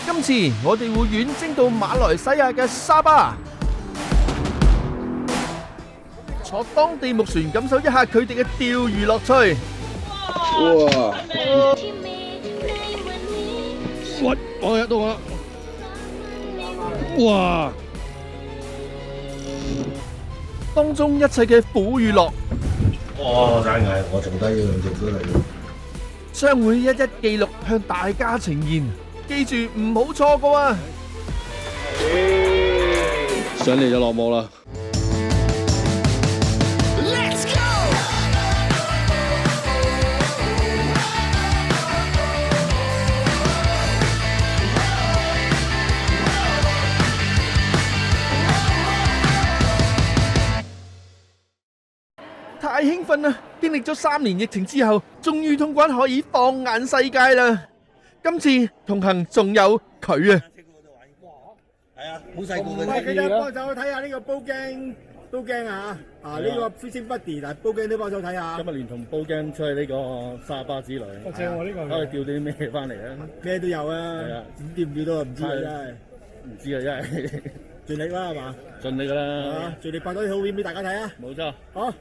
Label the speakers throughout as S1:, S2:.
S1: 今次我哋會遠征到馬來西亞嘅沙巴，坐當地木船感受一下佢哋嘅釣魚樂趣。
S2: 哇！
S3: 喂，我入到我啦！哇！
S1: 當中一切嘅苦與樂，
S2: 哇！真係我剩低呢兩隻都嚟咯。
S1: 將會一一記錄向大家呈現。記住唔好錯過啊！
S3: 上嚟就落幕啦。
S1: 太興奮啦！經歷咗3年疫情之後，終於通關可以放眼世界啦！今次同行仲有佢啊！
S2: 係啊，好細個
S4: 喂，記得幫手睇下呢個煲鏡啊！呢個 Fishing Buddy，但係煲鏡都幫手睇下。
S3: 今日連同煲鏡出去呢個沙巴之旅，
S4: 正喎呢個。
S3: 可以釣啲咩翻嚟啊？
S4: 咩都有啊！
S3: 係啊，
S4: 釣唔釣到啊？唔知啊，真係。
S3: 唔知啊，真係
S4: 盡力啦，係嘛？
S3: 盡力㗎啦。
S4: 盡力拍多啲好片俾大家睇啊！
S3: 冇錯。
S4: 好。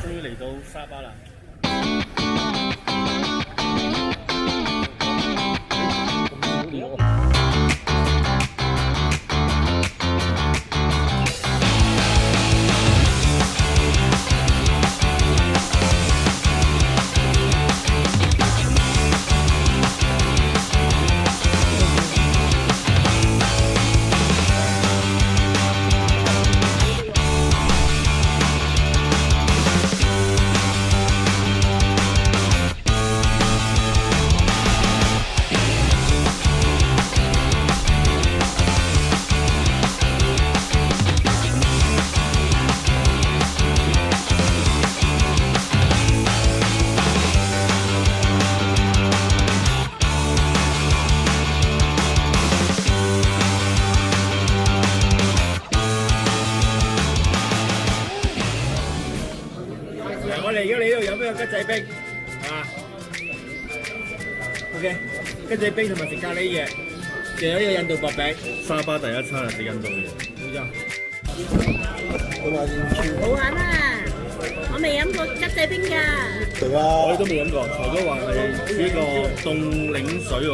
S3: 終於嚟到沙巴啦！
S4: 我哋而家嚟呢度飲呢個吉仔冰，係嘛 ？OK，吉仔冰同埋食咖喱嘢，仲有呢個印度薄餅。
S3: 沙巴第一餐係食印度嘢。
S4: 冇錯。
S5: 好玩啊！我未飲過吉仔冰㗎。
S3: 我哋都未飲過，財哥話係呢個凍檸水喎。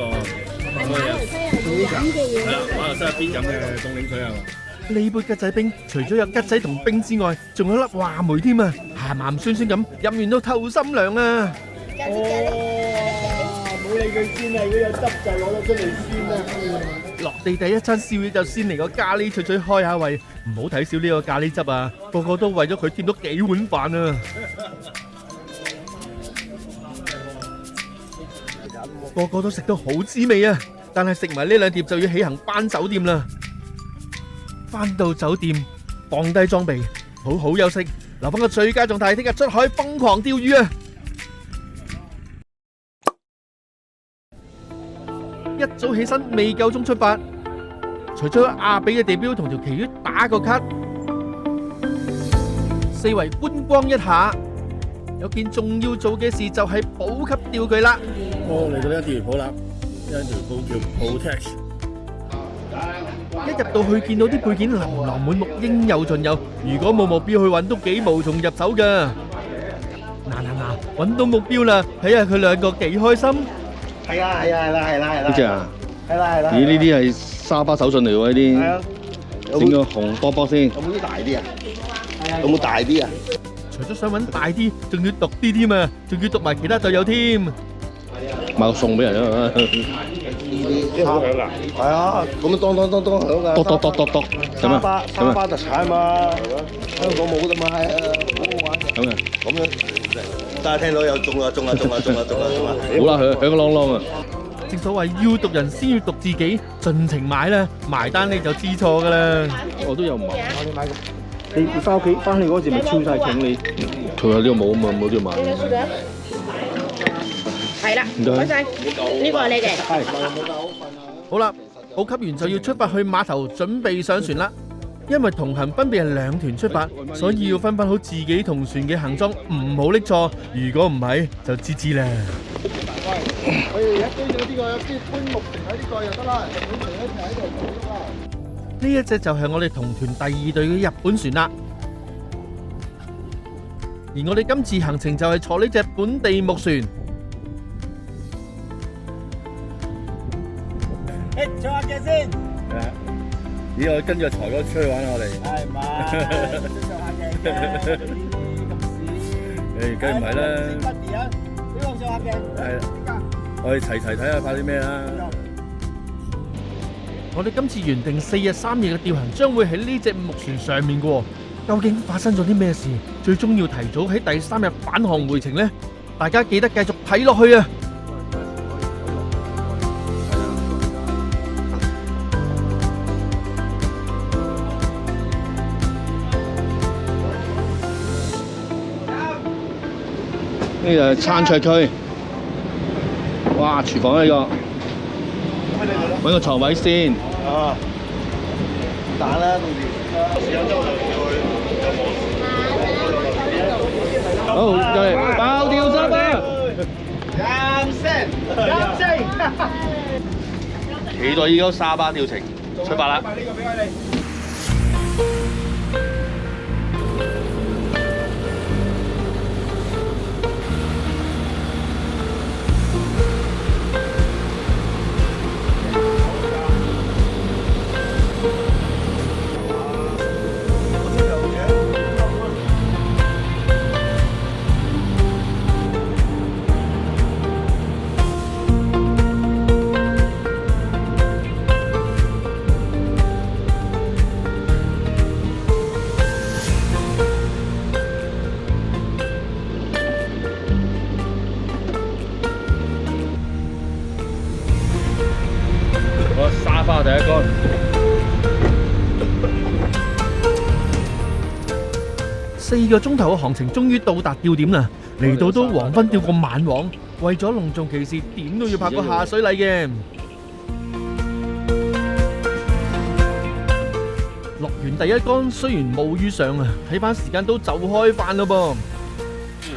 S5: 係馬來西亞要飲嘅嘢。
S3: 係啦，馬來西亞邊飲嘅凍檸水係嘛？
S1: 呢杯吉仔冰除咗有吉仔同冰之外，仲有粒話梅添啊！鹹鹹酸酸咁，飲完都透心涼啊！
S4: 冇理佢先啊！如果有汁就攞咗出嚟先啦。
S1: 落地第一餐宵夜就先嚟個咖喱脆脆開下胃，唔好睇少呢個咖喱汁啊！個個都為咗佢添咗幾碗飯啊！個個都食到好滋味啊！但係食埋呢兩碟就要起行返酒店啦。返到酒店，放低裝備，好好休息，留翻個最佳狀態，聽日出海瘋狂釣魚啊！一早起身未夠鐘出發，除咗阿比嘅地標同條旗魚打個卡，四圍觀光一下，有件重要做嘅事就係補給釣具啦。
S3: 我嚟到呢間釣魚鋪啦，呢間釣魚鋪叫 Protex。
S1: 一入到去見到啲配件琳琅滿目，應有盡有。如果冇目標去揾都幾無從入手噶。嗱，揾到目標啦，睇下佢兩個幾開心。
S4: 係啦，
S3: 呢隻啊？
S4: 係啦。
S3: 咦，呢啲係沙巴手信嚟喎，呢啲。
S4: 係啊，
S6: 整個紅波波先。
S2: 有冇啲大啲啊？有冇大啲啊？
S1: 除咗想揾大啲，仲要毒啲添啊！仲要毒埋其他隊友添。
S6: 買個餸俾人啊！
S2: 啲好響啊！係啊，咁樣當響啊！
S6: 篤，
S2: 沙巴特產嘛，香港冇得買啊，好玩嘅。
S6: 咁啊，
S2: 咁樣，但係聽到有中啊！
S6: 好啦，響個啷啷啊！
S1: 正所謂要毒人先要毒自己，盡情買啦，埋單你就知錯噶啦。
S6: 我都有買。
S3: 你翻屋企翻去嗰時咪超晒勁你。
S6: 佢話呢個冇啊嘛，冇都要買。
S5: 係啦，唔該晒，呢個係你嘅。
S1: 好啦，補給完就要出發去碼頭準備上船啦。因為同行分別係兩團出發，所以要分好自己同船嘅行裝，唔好拎錯。如果唔係，就知啦。
S4: 我哋而家追咗呢個，有啲搬木停喺呢個就得啦，日本船一停喺度就得啦。
S1: 呢一隻就係我哋同團第二隊嘅日本船啦。而我哋今次行程就係坐呢隻本地木船。
S4: 誒，坐下鏡先。
S3: 咦，我跟住財哥出去玩我哋。
S4: 係嘛？坐下鏡嘅，
S3: 誒，梗唔係啦。
S4: 不掂啊！呢個坐下鏡。
S3: 係。我哋齊齊睇下拍啲咩啦。
S1: 我哋今次原定4日3夜嘅吊行將會喺呢隻木船上面嘅喎，究竟發生咗啲咩事？最終要提早喺第3日返航回程呢？大家記得繼續睇落去啊！
S6: 呢就係餐桌區。哇！廚房呢個，揾個床位先。
S2: 啊，蛋啦，到時有周就
S6: 好，就嚟爆掉沙巴。
S1: 期待已久沙巴吊程出發啦！
S6: 沙巴第一竿。
S1: 4個鐘頭嘅航程終於到達吊點啦！嚟到都黃昏吊個晚黃，為咗隆重其事，點都要拍個下水禮嘅。落完第一竿，雖然冇雨上啊，睇翻時間都就開飯咯噃。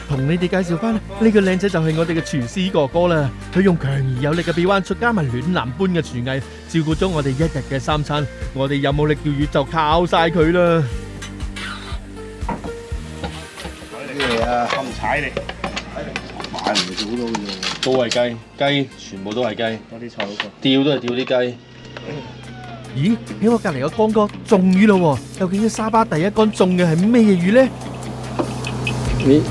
S1: 同你哋介紹翻呢個靚仔就係我哋嘅廚師哥哥啦，佢用強而有力嘅臂彎術加埋暖男般嘅廚藝，照顧咗我哋一日嘅3餐。我哋有冇力釣魚就靠晒佢啦。
S2: 啲嘢啊，冚踩嚟，買唔係做好多嘅啫。
S6: 都係雞，雞全部都係雞。
S3: 多啲菜好過。
S6: 釣都係釣啲雞。
S1: 咦？喺我隔離個光哥中魚咯喎！究竟喺沙巴第一竿中嘅係咩魚呢？
S6: 咦？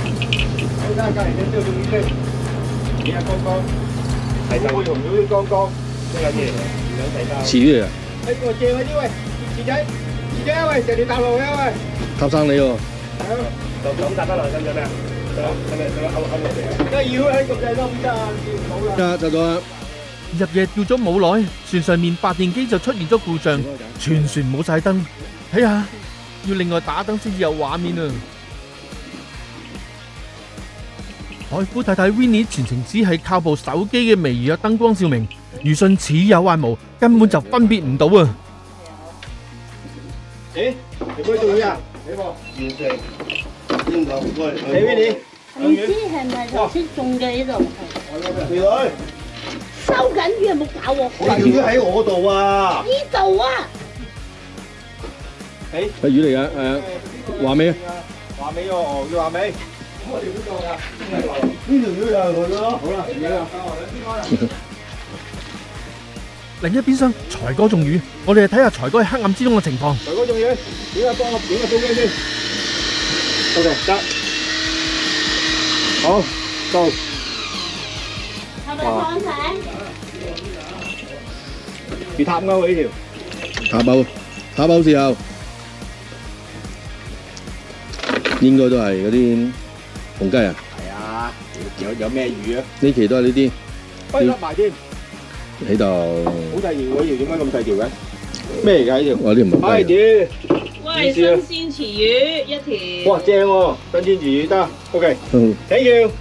S4: 睇下隔離隻都中魚先。你阿光哥，係就會同咗啲光哥，即係啲兩齊交。
S6: 似魚啊！
S4: 誒，我借佢啲喂，池仔啊喂，成條大路嘅喂。
S6: 搭生你喎。
S4: 係啊。
S3: 就咁搭得來，使唔使咩啊？係咪勾落嚟啊？
S4: 梗係要喺咁滯都唔得啊，唔好啦。
S6: 就咗啦。
S1: 入夜釣咗冇耐，船上面發電機就出現咗故障，全船冇晒燈。睇下，要另外打燈先至有畫面啊！海夫太太 Winnie 全程只係靠部手機嘅微弱燈光照明，如信似有還無，根本就分別唔到啊！
S4: 誒，你可以做魚啊？你喎。
S2: 邊個？
S4: 你 Winnie。
S5: 唔知係咪頭先種嘅呢度？
S2: 條女，
S5: 收緊魚有冇搞喎？
S2: 條魚喺我度啊！
S5: 呢度啊！
S6: 係魚嚟㗎，話尾啊！
S4: 話尾喎，要話尾。
S2: 呢條魚又係佢咯。好啦，魚啊！
S1: 另一邊廂，財哥中魚，我哋睇下財哥喺黑暗之中嘅情況。
S4: 財哥仲要點下幫我點個標機先。OK， 得。好，到。
S5: 係咪放醒？
S4: 要塔勾喎呢條。
S6: 塔包時候應該都係嗰啲紅雞啊。
S4: 係啊，有咩魚啊？
S6: 呢期都係呢啲
S4: 可以甩埋添。
S6: 喺度。
S4: 好細條嗰條，點解咁細條嘅？咩嚟㗎呢條？
S6: 哇！呢唔係
S4: 係
S6: 雞啊。
S4: 條。
S5: 喂，新鮮池魚一條。
S4: 哇，正喎！新鮮魚得。OK，
S6: 嗯
S4: thank you。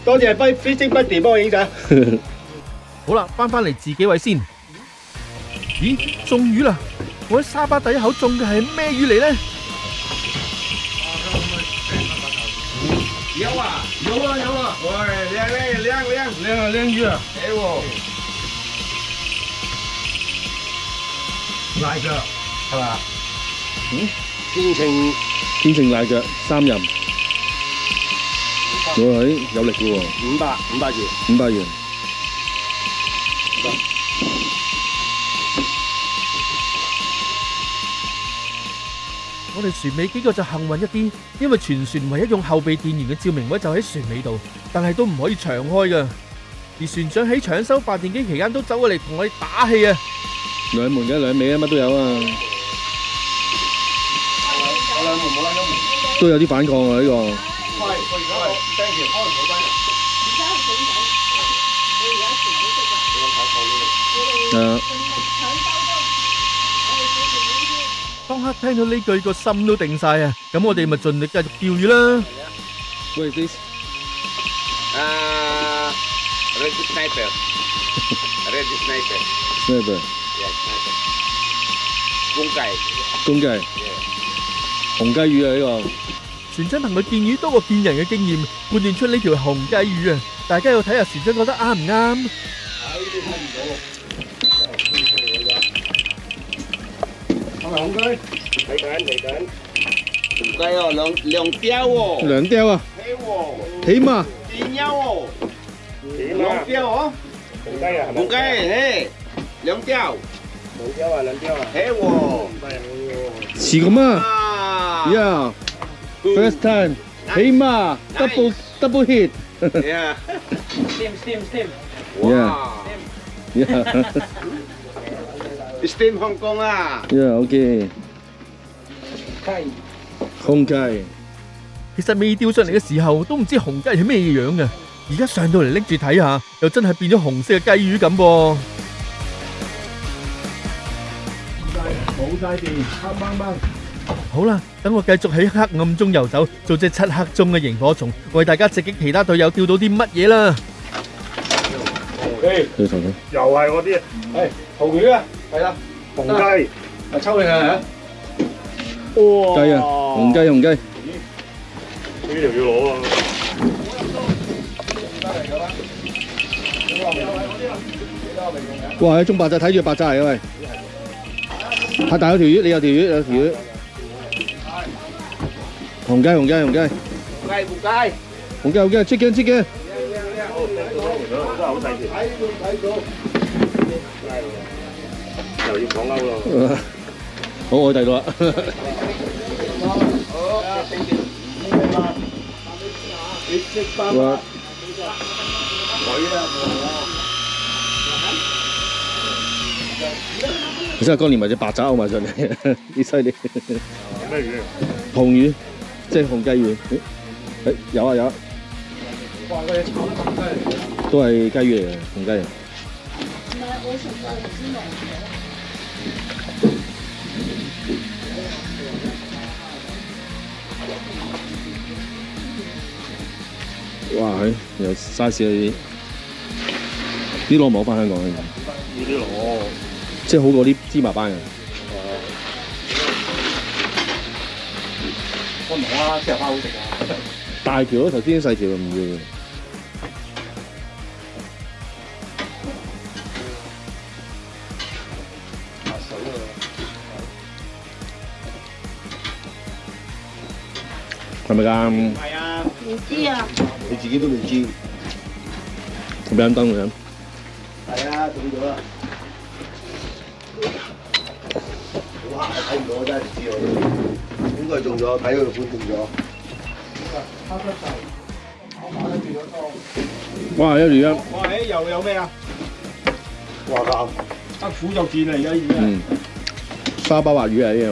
S4: 多謝 Fishing Buddy 幫我影相。
S1: 好啦，翻嚟自己位先。咦，中魚啦！我喺沙巴底口中嘅係咩魚嚟咧？
S2: 有啊！喂，靚魚啊！賴腳係嘛？
S6: 天晴賴腳3人。喂，有力嘅喎。
S4: 500元。
S6: 500元。
S1: 我哋船尾幾個就幸運一啲，因為全船唯一用後備電源嘅照明位就喺船尾度，但係都唔可以長開噶。而船長喺搶修發電機期間都走過嚟同我哋打氣啊！
S6: 兩門嘅兩尾啊，乜都有啊。都有啲反抗啊呢個。
S1: 當刻聽到呢句個心都定晒啊！咁我哋咪盡力繼續釣魚啦。
S6: 喂，this
S2: Red sniper. Red sniper.
S6: sniper
S2: Yeah, sniper.
S6: 公雞，紅雞魚啊呢個。
S1: 船長憑佢見魚多過見人嘅經驗，判斷出呢條係紅雞魚啊！大家要睇下船長覺得啱唔啱？
S4: 係咪紅雞？
S2: 睇緊。紅雞哦，兩雕喎。
S6: 兩雕啊，
S2: 係喎。
S6: 起碼
S2: 電優喎。兩雕哦。
S4: 紅雞啊，係咪？
S2: 紅雞，嘿，兩雕。
S4: 兩雕啊，兩雕啊。
S2: 係喎。
S6: 似咁啊
S2: 啊。
S6: ，yeah，first time，起碼 double hit，
S2: Yeah.
S4: Steam。
S2: 哇。
S6: yeah，
S2: Steam Hong Kong 啊。
S6: yeah，OK， 紅雞，
S1: 其實未釣上嚟嘅時候都唔知紅雞係咩樣嘅，而家上到嚟拎住睇下，又真係變咗紅色嘅雞魚咁噃。
S4: 冇晒電，黑掹掹。
S1: 好啦，等我繼續喺黑暗中游走，做隻漆黑中嘅螢火蟲，為大家直擊其他隊友釣到啲乜嘢啦。
S4: 誒，
S6: 你睇睇，
S4: 又係嗰啲，係紅魚啊，係啦，紅雞，啊抽你啊，哇，
S6: 雞啊，紅雞，
S4: 呢條要攞啊，
S6: 哇！喺中白仔睇住白仔嚟啊喂，太大有條魚，你有條魚，紅雞，chicken，
S4: 真係好細條，又要講鈎咯，
S6: 好我睇到啦。哇！其實嗰年咪隻白爪摳埋上嚟，幾犀利。
S4: 咩魚嚟？
S6: 紅魚，即係紅雞魚。誒有啊有啊，
S4: 哇！嗰隻炒得咁犀利，
S6: 都係雞魚嚟嘅，紅雞啊。哇！係有 size 啲，啲螺冇翻香港嘅，
S4: 呢啲攞，
S6: 即係好過啲芝麻班嘅。
S4: 我唔係啦，石花好食啊！
S6: 大條咯，頭先啲細條唔要嘅。係咪㗎？
S2: 係啊。
S5: 唔知啊，
S2: 你自己都未知。
S6: 俾盞燈佢飲。
S2: 係啊，中咗啦。黑睇唔到，真係唔知喎。應該中咗，睇佢個款中咗。
S6: 哇！一魚啊！
S4: 哇！誒又有咩啊？
S2: 哇啱！
S4: 黑虎就見啦，而家已經。
S6: 嗯，沙包滑魚啊！呢樣。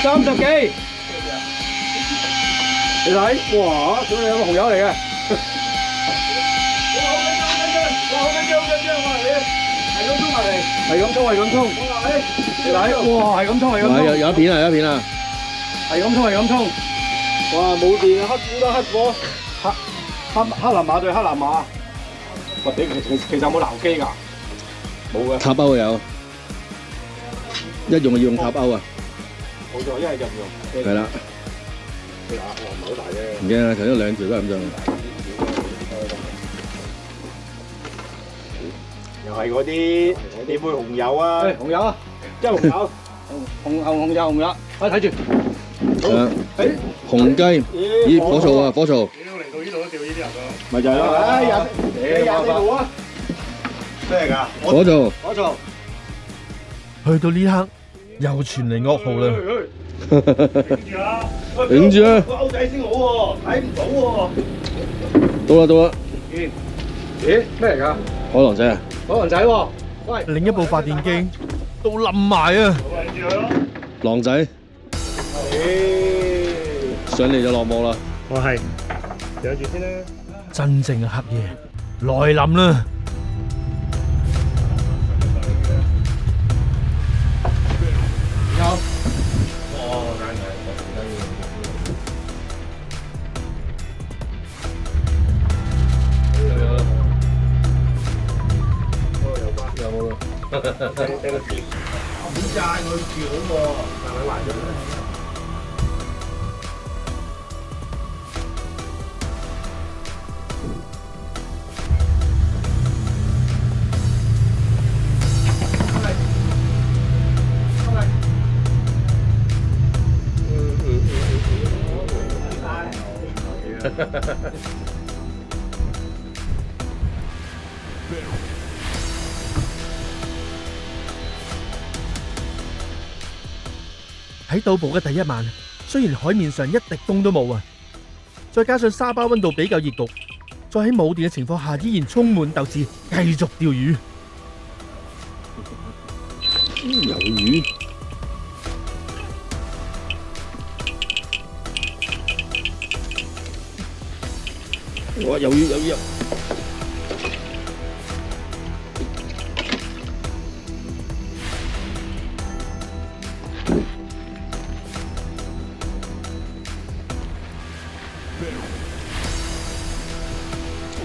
S4: 30幾？你睇，哇！屌你有個紅油嚟嘅。哇！好緊張，好緊張啊！你係咁衝埋嚟，係咁衝，係咁衝。你睇，哇！係咁衝，係咁衝。
S6: 有一片啊！有一片啊！
S4: 係咁衝，係咁衝。哇！冇電啊！黑虎得黑火，黑藍馬對黑藍馬。喂，其實有冇撈機㗎？冇嘅。
S6: 塔鈎有，一用就要用塔鈎啊！
S4: 冇錯，一係就唔用。
S6: 係啦，
S4: 你話唔係好大啫。
S6: 唔驚啊！頭先兩條都係咁樣。
S4: 又係嗰啲點會紅油啊？紅油啊，即係紅油，紅油，快睇住。
S6: 係啊，紅雞，咦火嘈啊火嘈！
S3: 嚟到呢度都釣呢啲人咯。
S4: 咪就係咯，唉廿四號啊！
S2: 咩㗎？
S6: 火嘈，
S4: 火嘈。
S1: 去到呢刻又傳嚟噩耗啦。
S6: 頂住啊！
S2: 個歐仔先好喎，睇唔到喎。
S6: 到啦到啦！
S4: 咦咩嚟㗎？
S6: 海狼仔啊！
S4: 海狼仔喎，喂！
S1: 另一部發電機都冧埋啊！
S6: 狼仔上嚟就落幕啦！
S3: 我係養住先啦。
S1: 真正嘅黑夜來臨啦！喺到埗嘅第一晚，雖然海面上一滴風都冇啊，再加上沙巴溫度比較熱焗，再喺冇電嘅情況下，依然充滿鬥志，繼續釣魚。
S6: 魷魚，哇！魷魚，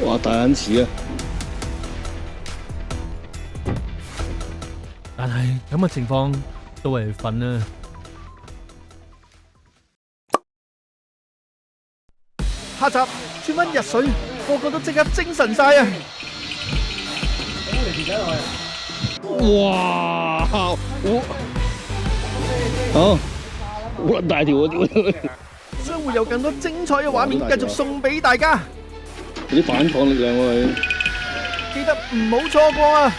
S6: 哇！大眼似啊！
S1: 但係咁嘅情況都係瞓啦。下集轉溫日水，個個都即刻精神晒啊！
S6: 哇！好撚大條啊！屌！
S1: 將會有更多精彩嘅畫面繼續送俾大家，
S6: 啲反抗力量喎你。
S1: 記得唔好錯過啊！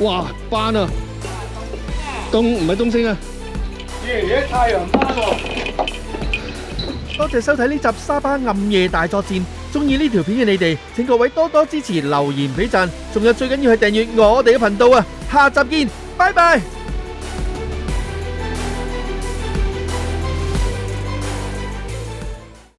S6: 哇！班啊！唔係東星啊！
S4: 咦？太陽班喎！
S1: 多謝收睇呢集沙巴暗夜大作戰，中意呢條片嘅你哋，請各位多多支持，留言俾讚，仲有最緊要係訂閱我哋嘅頻道啊！下集見，拜拜。